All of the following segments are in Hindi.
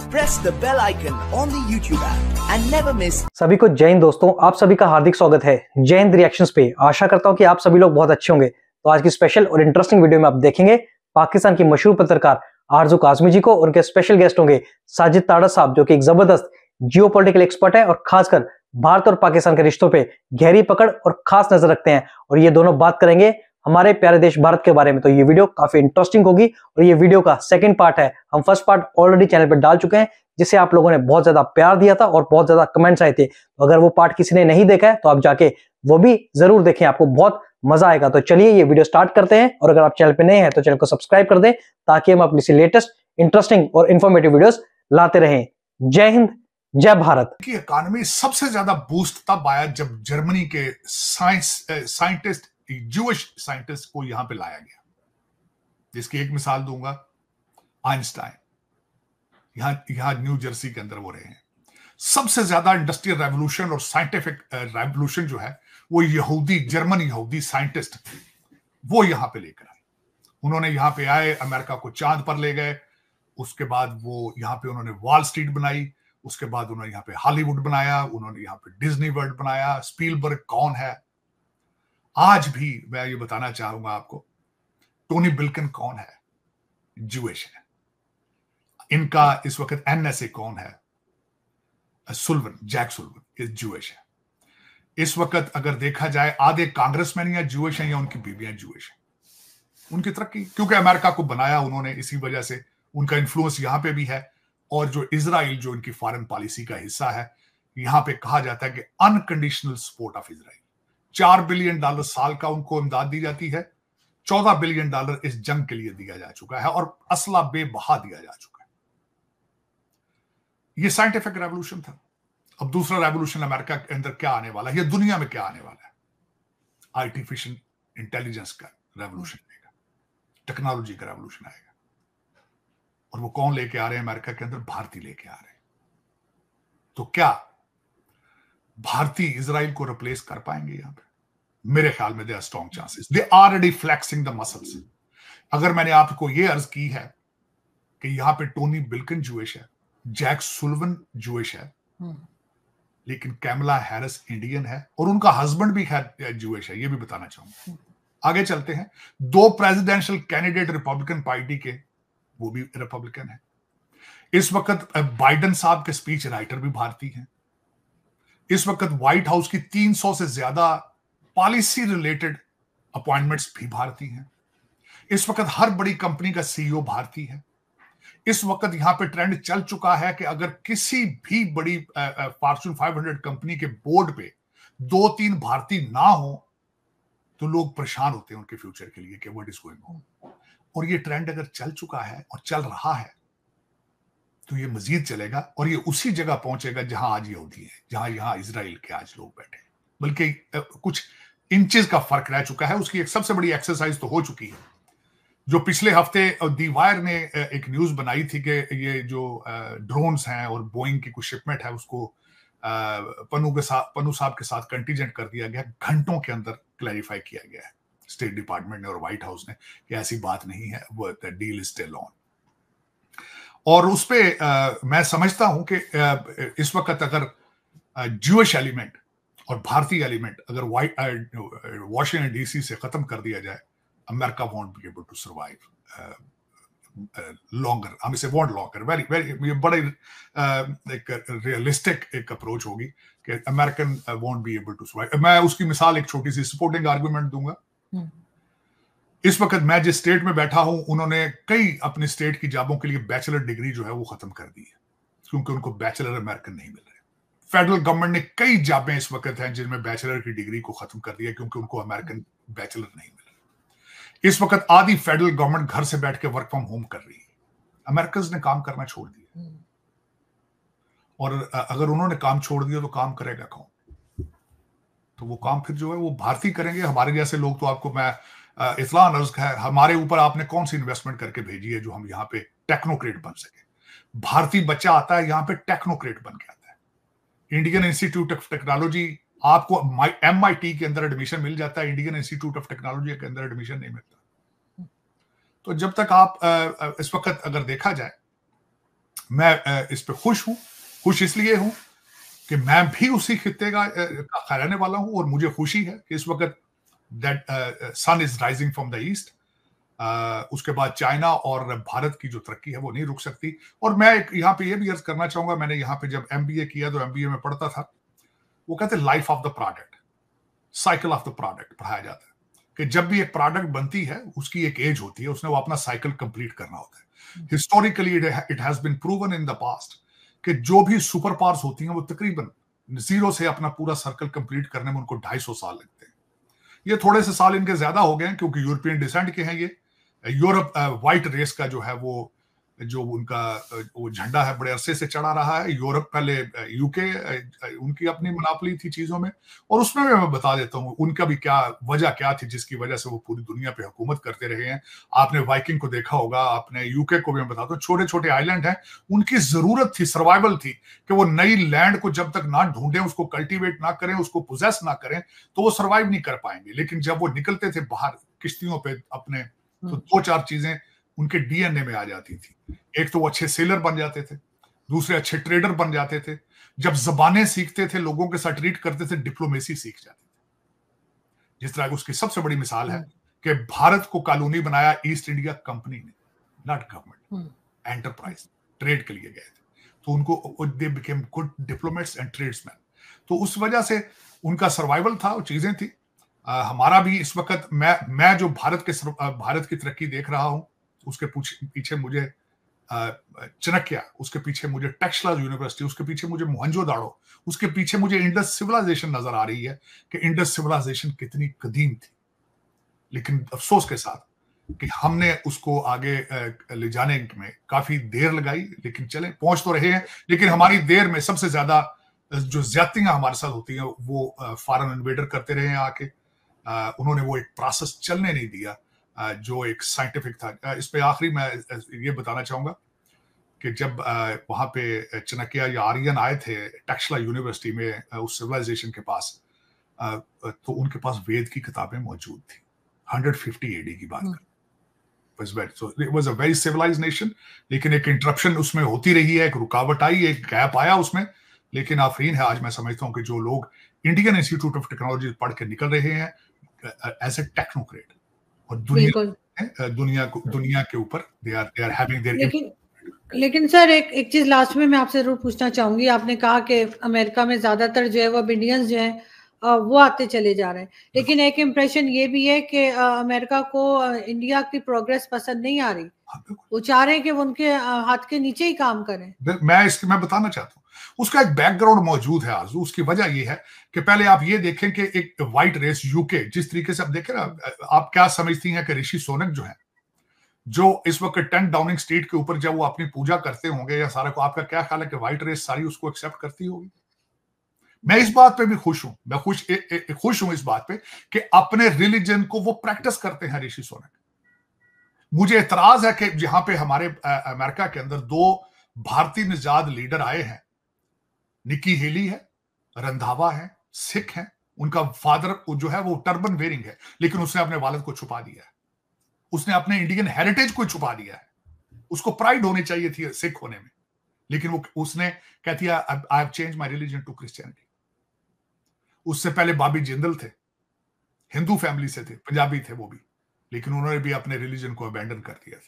Press the bell icon on the YouTube app and never miss. सभी को जय हिंद दोस्तों, आप सभी का हार्दिक स्वागत है जय हिंद रिएक्शंस पे। आशा करता हूं कि आप सभी लोग बहुत अच्छे होंगे। तो आज की स्पेशल और इंटरेस्टिंग वीडियो में आप देखेंगे पाकिस्तान की मशहूर पत्रकार आरजू काज़मी जी को। उनके स्पेशल गेस्ट होंगे साजिद ताड़ा साहब, जो कि एक जबरदस्त जियोपॉलिटिकल एक्सपर्ट है और खासकर भारत और पाकिस्तान के रिश्तों पे गहरी पकड़ और खास नजर रखते हैं। और ये दोनों बात करेंगे हमारे प्यारे देश भारत के बारे में। तो ये वीडियो काफी इंटरेस्टिंग होगी और ये वीडियो का सेकंड पार्ट है। हम फर्स्ट पार्ट ऑलरेडी चैनल पर डाल चुके हैं, जिसे आप लोगों ने बहुत ज्यादा प्यार दिया था और बहुत ज्यादा कमेंट्स आए थे। तो अगर वो पार्ट किसी ने नहीं देखा है तो आप जाके वो भी जरूर देखें, आपको बहुत मजा आएगा। तो चलिए ये वीडियो स्टार्ट करते हैं। और अगर आप चैनल पे नए हैं तो चैनल को सब्सक्राइब कर दें, ताकि हम अपनी से लेटेस्ट इंटरेस्टिंग और इंफॉर्मेटिव वीडियोस लाते रहें। जय हिंद, जय भारत। की इकोनॉमी सबसे ज्यादा बूस्ट तब आया जब जर्मनी के साइंटिस्ट, जूइश साइंटिस्ट को यहां पे लाया गया। जिसकी एक मिसाल दूंगा, आइंस्टाइन यहां न्यू जर्सी के अंदर वो रहे हैं। सबसे ज्यादा इंडस्ट्रियल रेवोल्यूशन और साइंटिफिक रेवोल्यूशन जो है वो जर्मन यहूदी साइंटिस्ट वो यहां पे लेकर आए। उन्होंने यहां पे आए, अमेरिका को चांद पर ले गए। उसके बाद वो यहां पे उन्होंने वॉल स्ट्रीट बनाई। उसके बाद उन्होंने यहाँ पे हॉलीवुड बनाया, उन्होंने यहाँ पे डिज्नी वर्ल्ड बनाया। स्पीलबर्ग कौन है? आज भी मैं ये बताना चाहूंगा आपको, टोनी बिल्किन कौन है? जूइश है। इनका इस वक्त एनएसए कौन है? जैक सुल्वन जूइश है। इस वक्त अगर देखा जाए, आधे कांग्रेसमैन या जूइश हैं या उनकी बीवियां जूइश हैं। उनकी तरक्की क्योंकि अमेरिका को बनाया उन्होंने, इसी वजह से उनका इन्फ्लुएंस यहां पे भी है। और जो इजराइल, जो इनकी फॉरेन पॉलिसी का हिस्सा है, यहां पे कहा जाता है कि unconditional support of Israel. $4 billion साल का उनको इमदाद दी जाती है। $14 बिलियन इस जंग के लिए दिया जा चुका है और असला बेबहा दिया जा चुका है। यह साइंटिफिक रेवोल्यूशन था। अब दूसरा रेवोल्यूशन अमेरिका के अंदर क्या आने वाला है, या दुनिया में क्या आने वाला है? आर्टिफिशियल इंटेलिजेंस का रेवोल्यूशन आएगा, टेक्नोलॉजी का रेवोल्यूशन आएगा। और वो कौन लेके आ रहे हैं अमेरिका के अंदर? भारतीय लेके आ रहे हैं। तो क्या भारतीय इजराइल को रिप्लेस कर पाएंगे यहां पे? मेरे ख्याल में they are strong chances. They already flexing the muscles. अगर मैंने आपको ये अर्ज की है कि यहां पे टोनी बिल्किन जूइश है, जैक सुल्वन जूइश है, लेकिन कैमला हैरिस इंडियन है और उनका हस्बैंड भी जूइश है, ये भी बताना चाहूंगा। आगे चलते हैं। 2 प्रेसिडेंशियल कैंडिडेट रिपब्लिकन पार्टी के, वो भी रिपब्लिकन है। इस वक्त बाइडेन साहब के स्पीच राइटर भी भारतीय हैं। इस वक्त व्हाइट हाउस की 300 से ज्यादा पॉलिसी रिलेटेड अपॉइंटमेंट्स भी भारतीय हैं। इस वक्त हर बड़ी कंपनी का सीईओ भारतीय है। इस वक्त यहां पे ट्रेंड चल चुका है कि अगर किसी भी बड़ी फॉर्च्यून 500 कंपनी के बोर्ड पे 2-3 भारतीय ना हो तो लोग परेशान होते हैं उनके फ्यूचर के लिए कि व्हाट इज गोइंग ऑन। और ये ट्रेंड अगर चल चुका है और चल रहा है तो ये मजीद चलेगा और ये उसी जगह पहुंचेगा जहां आज यहूदी है, जहां यहां इजराइल के आज लोग बैठे। बल्कि कुछ इंचेस का फर्क रह चुका है। उसकी एक सबसे बड़ी एक्सरसाइज तो हो चुकी है, जो पिछले हफ्ते दी वायर ने एक न्यूज बनाई थी कि ये जो ड्रोन्स हैं और बोइंग की कुछ शिपमेंट है, उसको पन्नू साहब के साथ कंटीजेंट कर दिया गया। घंटों के अंदर क्लैरिफाई किया गया है स्टेट डिपार्टमेंट ने और व्हाइट हाउस ने कि ऐसी बात नहीं है, वो डील इज स्टिल ऑन। और उस पे मैं समझता हूं कि इस वक्त अगर जूइश एलिमेंट और भारतीय एलिमेंट अगर वॉशिंगटन डीसी से खत्म कर दिया जाए, America won't be able to survive longer. हम इसे वॉन्ट लॉन्गर, वेरी वेरी, ये बड़े एक रियलिस्टिक एक अप्रोच होगी कि American won't be able to survive. मैं उसकी मिसाल एक छोटी सी सपोर्टिंग आर्गुमेंट दूंगा। इस वक्त मैं जिस स्टेट में बैठा हूं, उन्होंने कई अपने स्टेट की जॉबों के लिए बैचलर डिग्री जो है वो खत्म कर दी है, क्योंकि उनको बैचलर अमेरिकन नहीं मिल रहे। फेडरल गवर्नमेंट ने कई जॉबें इस वक्त हैं जिनमें बैचलर की डिग्री को खत्म कर दिया, क्योंकि उनको अमेरिकन बैचलर नहीं मिल रहे। इस वक्त आधी फेडरल गवर्नमेंट घर से बैठ के वर्क फ्रॉम होम कर रही है। अमेरिकन ने काम करना छोड़ दिया, और अगर उन्होंने काम छोड़ दिया तो काम करेगा कौन? तो वो काम फिर जो है वो भारतीय करेंगे। हमारे जैसे लोग तो, आपको मैं इतला अर्ज है, हमारे ऊपर आपने कौन सी इन्वेस्टमेंट करके भेजी है जो हम यहाँ पे टेक्नोक्रेट बन सके? भारतीय बच्चा आता है यहाँ पे टेक्नोक्रेट बन के आता है। इंडियन इंस्टीट्यूट ऑफ टेक्नोलॉजी, आपको MIT के अंदर एडमिशन मिल जाता है, इंडियन इंस्टीट्यूट ऑफ टेक्नोलॉजी के अंदर एडमिशन नहीं मिलता। तो जब तक आप इस वक्त अगर देखा जाए मैं इस पे खुश हूं। खुश इसलिए हूं कि मैं भी उसी खित्ते का रहने वाला हूं और मुझे खुशी है कि इस वक्त that sun is rising from the east. उसके बाद चाइना और भारत की जो तरक्की है वो नहीं रुक सकती। और मैं यहाँ पे ये भी अर्ज करना चाहूंगा, मैंने यहाँ पे जब MBA किया तो MBA में पढ़ता था, वो कहते life of the product, cycle of the product पढ़ाया जाता है कि जब भी एक प्रोडक्ट बनती है उसकी एक एज होती है, उसने वो अपना साइकिल कंप्लीट करना होता है। Historically it has been proven in the past कि जो भी सुपर पावर्स होती हैं वो तकरीबन जीरो से अपना पूरा सर्कल कंप्लीट करने में उनको 250 साल लगते हैं। ये थोड़े से साल इनके ज्यादा हो गए हैं क्योंकि यूरोपियन डिसेंट के हैं ये। यूरोप व्हाइट रेस का जो है वो जो उनका वो झंडा है बड़े अरसे से चढ़ा रहा है। यूरोप पहले यूके उनकी अपनी मोनोपोली थी चीजों में, और उसमें भी मैं बता देता हूँ उनका भी क्या वजह क्या थी जिसकी वजह से वो पूरी दुनिया पे हुकूमत करते रहे हैं। आपने वाइकिंग को देखा होगा, आपने यूके को भी मैं बताता हूँ, छोटे छोटे आइलैंड हैं, उनकी जरूरत थी, सर्वाइवल थी कि वो नई लैंड को जब तक ना ढूंढें, उसको कल्टीवेट ना करें, उसको पोजेस ना करें तो वो सर्वाइव नहीं कर पाएंगे। लेकिन जब वो निकलते थे बाहर किश्तियों पे अपने, तो 2-4 चीजें उनके डीएनए में आ जाती थी। एक तो वो अच्छे सेलर बन जाते थे, दूसरे अच्छे ट्रेडर बन जाते थे, जब जबानें सीखते थे, लोगों के साथ ट्रीट करते थे, डिप्लोमेसी सीख जाते थे। जिस तरह उसकी सबसे बड़ी मिसाल है कि भारत को कॉलोनी बनाया ईस्ट इंडिया कंपनी ने, नॉट गवर्नमेंट, एंटरप्राइज, ट्रेड के लिए गए थे, तो उनको they became good diplomats and tradesman. तो उस वजह से उनका सर्वाइवल था, वो चीजें थी। हमारा भी इस वक्त मैं जो भारत की तरक्की देख रहा हूं, उसके पीछे मुझे चाणक्य, उसके पीछे मुझे टैक्सला यूनिवर्सिटी, उसके पीछे मुझे मोहनजोदाड़ो, उसके पीछे मुझे इंडस सिविलाइजेशन नजर आ रही है कि इंडस सिविलाइजेशन कितनी कदीम थी। लेकिन अफसोस के साथ कि हमने उसको आगे ले जाने में काफी देर लगाई, लेकिन चले पहुंच तो रहे हैं। लेकिन हमारी देर में सबसे ज्यादा जो ज्यादतियां हमारे साथ होती हैं वो फॉरेन इन्वेडर करते रहे हैं आके। उन्होंने वो एक प्रोसेस चलने नहीं दिया जो एक साइंटिफिक था। इस पे आखिरी मैं ये बताना चाहूंगा कि जब वहां पे चाणक्य या आर्यन आए थे टैक्सला यूनिवर्सिटी में उस सिविलाइजेशन के पास, तो उनके पास वेद की किताबें मौजूद थी। 150 AD की बात कर, so it was a very civilized nation। लेकिन एक इंटरप्शन उसमें होती रही है, एक रुकावट आई, एक गैप आया उसमें। लेकिन आफरीन है, आज मैं समझता हूँ कि जो लोग इंडियन इंस्टीट्यूट ऑफ टेक्नोलॉजी पढ़ के निकल रहे हैं एज ए टेक्नोक्रेट, और दुनिया के ऊपर they are having their लेकिन सर एक चीज लास्ट में मैं आपसे जरूर पूछना चाहूंगी। आपने कहा कि अमेरिका में ज्यादातर जो है वो इंडियंस जो हैं वो आते चले जा रहे हैं, लेकिन एक इम्प्रेशन ये भी है कि अमेरिका को इंडिया की प्रोग्रेस पसंद नहीं आ रही। वो चाह रहे हैं कि वो उनके हाथ के नीचे ही काम करें। मैं बताना चाहता हूँ उसका एक बैकग्राउंड मौजूद है आरजू। उसकी वजह यह है कि पहले आप ये देखें कि एक व्हाइट रेस यूके जिस तरीके से आप देखें ना, आप क्या समझती हैं कि ऋषि सोनक जो है, जो इस वक्त 10 डाउनिंग स्ट्रीट के ऊपर जब वो अपनी पूजा करते होंगे या सारा को, आपका क्या ख्याल है कि व्हाइट रेस सारी उसको एक्सेप्ट करती होगी? मैं इस बात पे भी खुश हूं, मैं खुश हूं इस बात पे कि अपने रिलीजन को वो प्रैक्टिस करते हैं ऋषि सोनक। मुझे एतराज है कि जहां पे हमारे अमेरिका के अंदर 2 भारतीय निजाद लीडर आए हैं, निकी हेली है, रंधावा है, सिख है, उनका फादर जो है वो टर्बन वेयरिंग है, लेकिन उसने अपने वालिद को छुपा दिया है, उसने अपने इंडियन हेरिटेज को छुपा दिया है। उसको प्राइड होनी चाहिए थी सिख होने में, लेकिन उसने कहती है I have change my religion to Christianity. उससे पहले बाबी जिंदल थे, हिंदू फैमिली से थे, पंजाबी थे वो भी, लेकिन उन्होंने भी अपने रिलीजन को अबैंडन कर दिया था।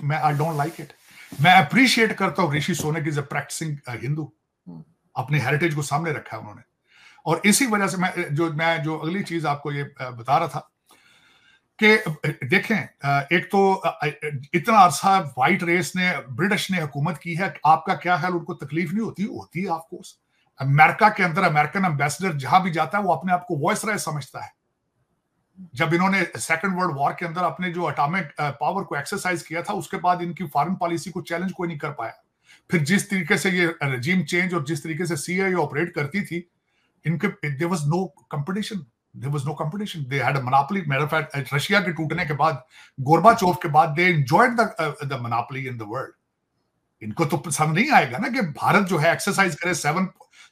मैं आई डोंट लाइक इट। मैं अप्रिशिएट करता हूं Rishi Sunak is a practising Hindu, अपने हेरिटेज को सामने रखा है उन्होंने। और इसी वजह से मैं जो अगली चीज आपको ये बता रहा था कि देखें, एक तो इतना अरसा व्हाइट रेस ने, ब्रिटिश ने हुकूमत की है, आपका क्या ख्याल उनको तकलीफ नहीं होती है? आपको अमेरिका के अंदर अमेरिकन एम्बेसडर जहां भी जाता है वो अपने आप को वॉइसराय समझता है। जब इन्होंने सेकंड वर्ल्ड वॉर के अंदर अपने जो एटॉमिक पावर को एक्सरसाइज किया था, उसके बाद इनकी फॉरेन पॉलिसी को चैलेंज कोई नहीं कर पाया। फिर जिस तरीके से ये रेजिम चेंज और जिस तरीके से CIA ऑपरेट करती थी, इनके there was no competition, they had a monopoly। matter of fact, Russia के टूटने के बाद, गोरबाचोव के बाद, they enjoyed the monopoly in the world। इनको तो पसंद नहीं आएगा ना कि भारत जो है एक्सरसाइज करे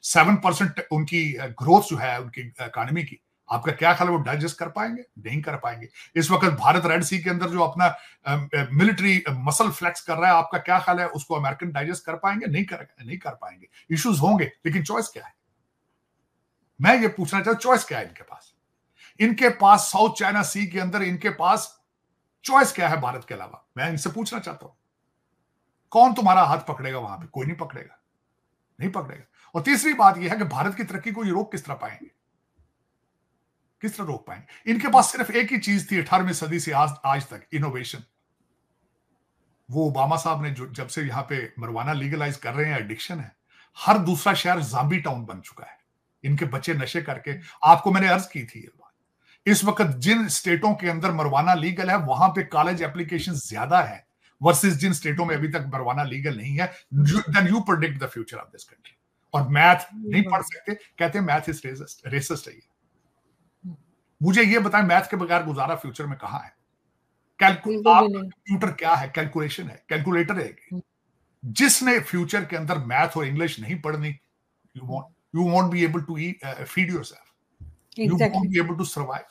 7% उनकी ग्रोथ जो है उनकी इकोनॉमी की। आपका क्या ख्याल है वो डाइजेस्ट कर पाएंगे? नहीं कर पाएंगे। इस वक्त भारत रेड सी के अंदर जो अपना मिलिट्री मसल फ्लेक्स कर रहा है, आपका क्या ख्याल है उसको अमेरिकन डाइजेस्ट कर पाएंगे? नहीं कर पाएंगे। इश्यूज होंगे, लेकिन चॉइस क्या है? मैं ये पूछना चाहता हूं, चॉइस क्या है इनके पास? इनके पास साउथ चाइना सी के अंदर इनके पास चॉइस क्या है भारत के अलावा? मैं इनसे पूछना चाहता हूं, कौन तुम्हारा हाथ पकड़ेगा वहां पे? कोई नहीं पकड़ेगा, नहीं पकड़ेगा। और तीसरी बात यह है कि भारत की तरक्की को ये रोक किस तरह पाएंगे? किस तरह रोक पाएंगे? इनके पास सिर्फ एक ही चीज थी 18वीं सदी से आज तक, इनोवेशन। वो ओबामा साहब ने जो जब से यहां पे मरवाना लीगलाइज कर रहे हैं, एडिक्शन है। हर दूसरा शहर ज़ॉम्बी टाउन बन चुका है, इनके बच्चे नशे करके। आपको मैंने अर्ज की थी ये बात, इस वक्त जिन स्टेटों के अंदर मरवाना लीगल है वहां पे कॉलेज एप्लीकेशन ज्यादा है वर्सेस जिन स्टेटों में अभी तक मरवाना लीगल नहीं है। Then you predict the future of this country. और मैथ नहीं पढ़ सकते, कहते हैं मैथ इज रेसिस्ट है। मुझे ये बताएं, मैथ के बगैर गुजारा फ्यूचर में कहां है? कंप्यूटर क्या है? कैलकुलेशन है, कैलकुलेटर है। जिसने फ्यूचर के अंदर मैथ और इंग्लिश नहीं पढ़नी, you won't be able to feed yourself. You won't be able to survive.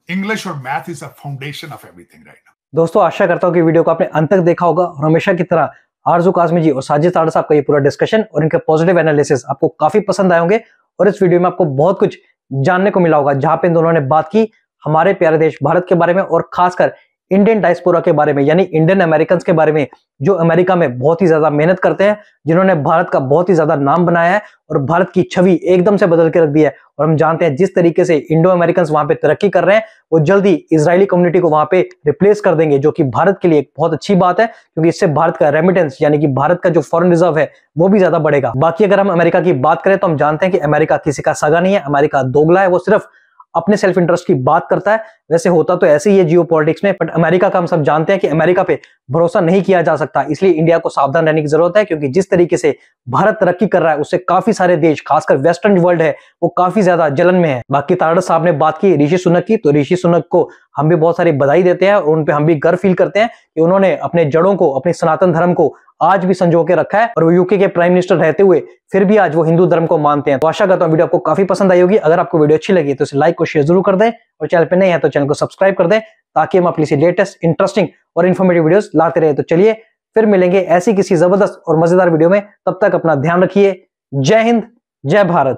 English और math is a foundation of everything right now. दोस्तों, आशा करता हूं कि वीडियो को आपने अंत तक देखा होगा और हमेशा की तरह आरजू काज़मी जी और साजिद ताड़ा साहब का ये पूरा डिस्कशन और इनके पॉजिटिव एनालिसिस आपको काफी पसंद आए होंगे। और इस वीडियो में आपको बहुत कुछ जानने को मिला होगा, जहां पे इन दोनों ने बात की हमारे प्यारे देश भारत के बारे में और खासकर इंडियन डायस्पोरा के बारे में, यानी इंडियन अमेरिकन के बारे में, जो अमेरिका में बहुत ही ज्यादा मेहनत करते हैं, जिन्होंने भारत का बहुत ही ज्यादा नाम बनाया है और भारत की छवि एकदम से बदल के रख दी है। और हम जानते हैं जिस तरीके से इंडो अमेरिकन वहां पे तरक्की कर रहे हैं, वो जल्दी इजरायली कम्युनिटी को वहां पे रिप्लेस कर देंगे, जो कि भारत के लिए एक बहुत अच्छी बात है, क्योंकि इससे भारत का रेमिटेंस यानी कि भारत का जो फॉरेन रिजर्व है वो भी ज्यादा बढ़ेगा। बाकी अगर हम अमेरिका की बात करें तो हम जानते हैं कि अमेरिका किसी का सगा नहीं है, अमेरिका दोगला है, वो सिर्फ अपने सेल्फ इंटरेस्ट की बात करता है। वैसे होता तो ऐसे ही है जियो पॉलिटिक्स में, बट अमेरिका का हम सब जानते हैं कि अमेरिका पे भरोसा नहीं किया जा सकता। इसलिए इंडिया को सावधान रहने की जरूरत है, क्योंकि जिस तरीके से भारत तरक्की कर रहा है उससे काफी सारे देश, खासकर वेस्टर्न वर्ल्ड है, वो काफी ज्यादा जलन में है। बाकी तारड़ साहब ने बात की ऋषि सुनक की, तो ऋषि सुनक को हम भी बहुत सारी बधाई देते हैं और उन पे हम भी गर्व फील करते हैं कि उन्होंने अपने जड़ों को, अपने सनातन धर्म को आज भी संजो के रखा है। और वो यूके के प्राइम मिनिस्टर रहते हुए फिर भी आज वो हिंदू धर्म को मानते हैं। तो आशा करता हूं वीडियो आपको काफी पसंद आई होगी। अगर आपको वीडियो अच्छी लगी तो इसे लाइक और शेयर जरूर कर दें, और चैनल पे नए हैं तो चैनल को सब्सक्राइब कर दें, ताकि हम अपनी लेटेस्ट इंटरेस्टिंग और इन्फॉर्मेटिव वीडियोस लाते रहे। तो चलिए फिर मिलेंगे ऐसी किसी जबरदस्त और मजेदार वीडियो में। तब तक अपना ध्यान रखिए। जय हिंद, जय भारत।